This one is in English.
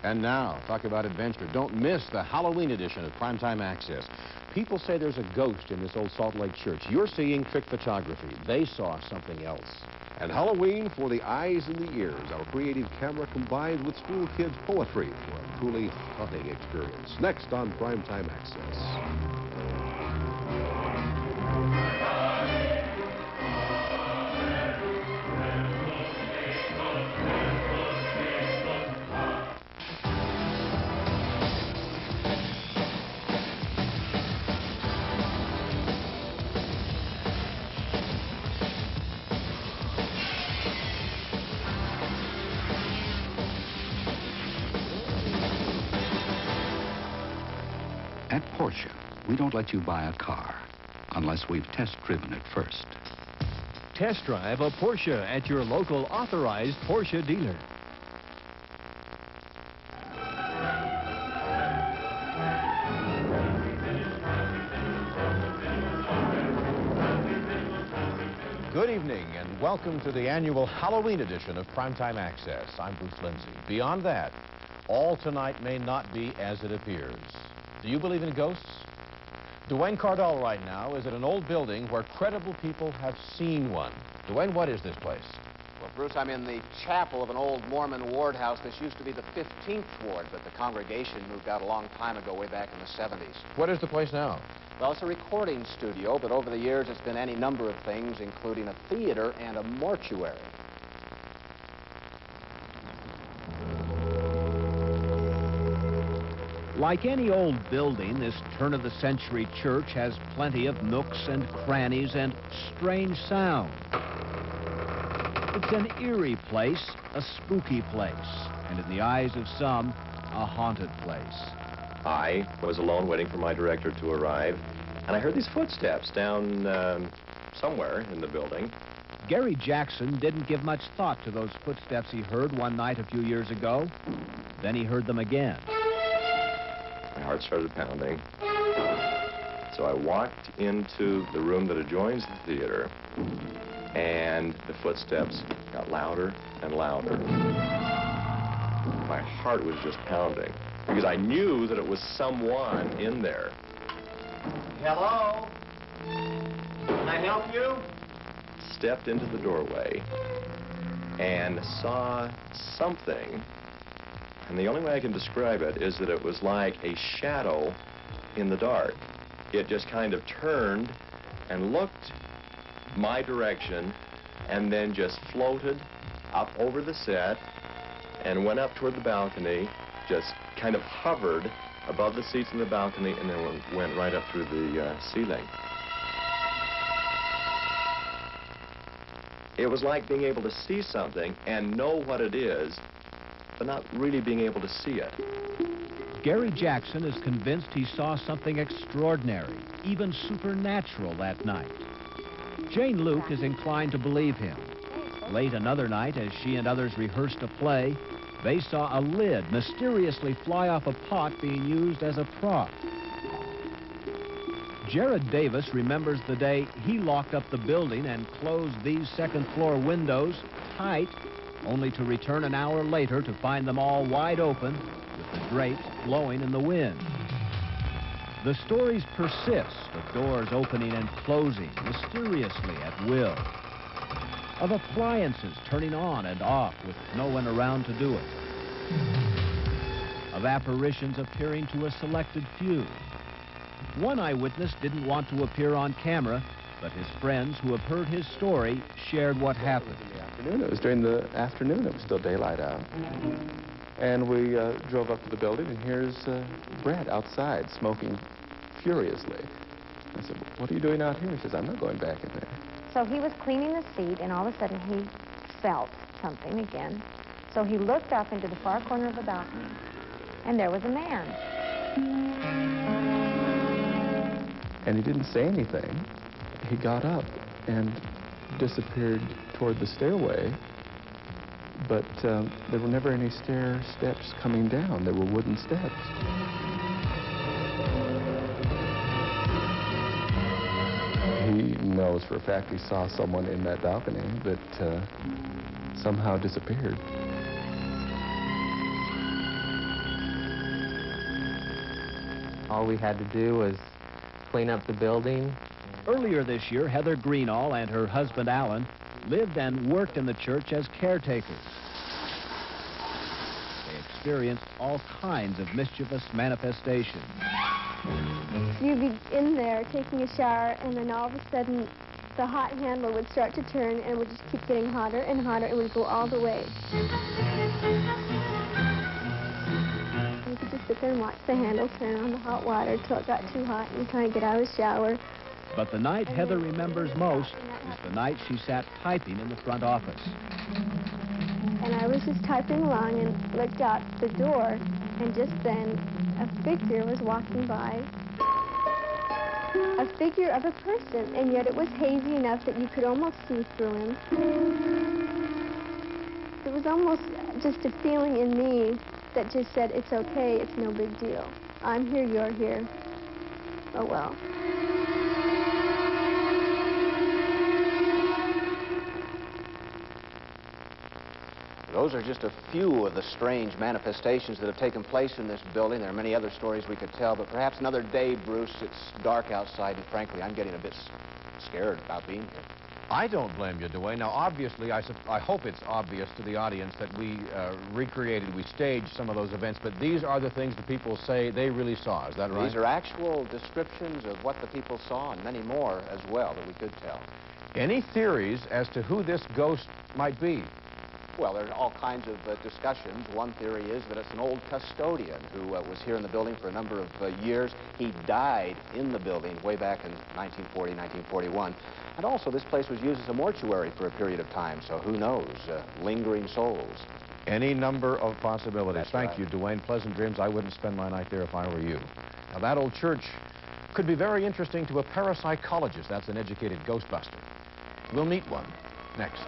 And now, talk about adventure. Don't miss the Halloween edition of Primetime Access. People say there's a ghost in this old Salt Lake church. You're seeing trick photography. They saw something else. And Halloween for the eyes and the ears. Our creative camera combined with school kids' poetry for a truly haunting experience. Next on Primetime Access. At Porsche, we don't let you buy a car unless we've test-driven it first. Test drive a Porsche at your local authorized Porsche dealer. Good evening and welcome to the annual Halloween edition of Primetime Access. I'm Bruce Lindsay. Beyond that, all tonight may not be as it appears. Do you believe in ghosts? Dwayne Cardall right now is at an old building where credible people have seen one. Dwayne, what is this place? Well, Bruce, I'm in the chapel of an old Mormon ward house. This used to be the 15th ward, but the congregation moved out a long time ago, way back in the 70s. What is the place now? Well, it's a recording studio, but over the years it's been any number of things, including a theater and a mortuary. Like any old building, this turn-of-the-century church has plenty of nooks and crannies and strange sound. It's an eerie place, a spooky place, and in the eyes of some, a haunted place. I was alone waiting for my director to arrive, and I heard these footsteps down somewhere in the building. Gary Jackson didn't give much thought to those footsteps he heard one night a few years ago. Then he heard them again. My heart started pounding. So I walked into the room that adjoins the theater, and the footsteps got louder and louder. My heart was just pounding because I knew that it was someone in there. Hello? Can I help you? Stepped into the doorway and saw something. And the only way I can describe it is that it was like a shadow in the dark. It just kind of turned and looked my direction and then just floated up over the set and went up toward the balcony, just kind of hovered above the seats in the balcony and then went right up through the ceiling. It was like being able to see something and know what it is, but not really being able to see it. Gary Jackson is convinced he saw something extraordinary, even supernatural that night. Jane Luke is inclined to believe him. Late another night, as she and others rehearsed a play, they saw a lid mysteriously fly off a pot being used as a prop. Jared Davis remembers the day he locked up the building and closed these second-floor windows tight, only to return an hour later to find them all wide open with the drapes blowing in the wind. The stories persist of doors opening and closing mysteriously at will, of appliances turning on and off with no one around to do it, of apparitions appearing to a selected few. One eyewitness didn't want to appear on camera, but his friends who have heard his story shared what happened. It was during the afternoon. It was still daylight out. And we drove up to the building, and here's Brett outside smoking furiously. I said, "What are you doing out here?" He says, "I'm not going back in there." So he was cleaning the seat, and all of a sudden he felt something again. So he looked up into the far corner of the balcony, and there was a man. And he didn't say anything. He got up and disappeared toward the stairway, but there were never any stair steps coming down. There were wooden steps. He knows for a fact he saw someone in that balcony that somehow disappeared. All we had to do was clean up the building. Earlier this year, Heather Greenall and her husband Alan lived and worked in the church as caretakers. They experienced all kinds of mischievous manifestations. You'd be in there taking a shower, and then all of a sudden the hot handle would start to turn and it would just keep getting hotter and hotter. It would go all the way. You could just sit there and watch the handle turn on the hot water till it got too hot and you try and get out of the shower. But the night Heather remembers most is the night she sat typing in the front office. And I was just typing along and looked out the door, and just then a figure was walking by. A figure of a person, and yet it was hazy enough that you could almost see through him. There was almost just a feeling in me that just said, it's okay, it's no big deal. I'm here, you're here. Oh well. Those are just a few of the strange manifestations that have taken place in this building. There are many other stories we could tell, but perhaps another day, Bruce. It's dark outside, and frankly, I'm getting a bit scared about being here. I don't blame you, Duane. Now, obviously, I hope it's obvious to the audience that we we staged some of those events, but these are the things the people say they really saw. Is that right? These are actual descriptions of what the people saw, and many more as well that we could tell. Any theories as to who this ghost might be? Well, there are all kinds of discussions. One theory is that it's an old custodian who was here in the building for a number of years. He died in the building way back in 1940, 1941. And also, this place was used as a mortuary for a period of time, so who knows? Lingering souls. Any number of possibilities. That's Thank right. you, Duane. Pleasant dreams. I wouldn't spend my night there if I were you. Now, that old church could be very interesting to a parapsychologist. That's an educated ghostbuster. We'll meet one next.